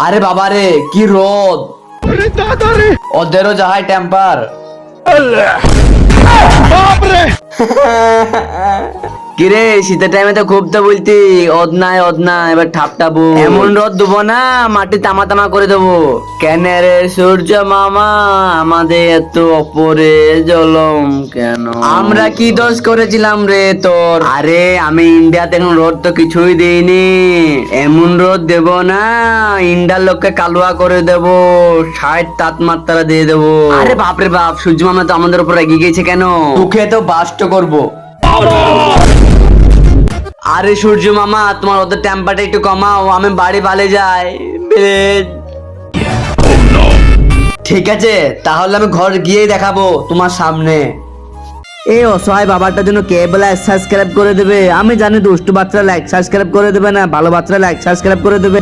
আরে বাবা রে কি রোদ, ওদেরও যাহাই টেম্পার। কিরে শীতের টাইমে তো খুব তো বলতি ওদ নাই এবার ঠাপটাবো, এমন রোদ দেবো না মাটি তামা তামা করে দেবো। কেন রে সূর্য মামা আমাদের এত অপরে জলম কেন, আমরা কি দোষ করেছিলাম রে তোর? আরে আমি ইন্ডিয়াতে এখন রোদ তো কিছুই দিইনি, এমন রোদ দেব না ইন্ডিয়ার লোককে কালুয়া করে দেব, 60 তাপমাত্রা দিয়ে দেবো। আরে বাপরে বাপ, সূর্য মামা তো আমাদের উপর রেগে গেছে কেন? তোকে তো বাস্ট করবো। আরে সূর্য মামা তোমার ওদের টেম্পারটা একটু কমাও, আমি বাড়ি পালে যাই প্লিজ। ঠিক আছে তাহলে আমি ঘর গিয়েই দেখাবো তোমার সামনে। এই অসহায় বাবাটার জন্য কে বলে সাবস্ক্রাইব করে দেবে? আমি জানি দুষ্টু বাচ্চারা লাইক সাবস্ক্রাইব করে দেবে না, ভালো বাচ্চারা লাইক সাবস্ক্রাইব করে দেবে।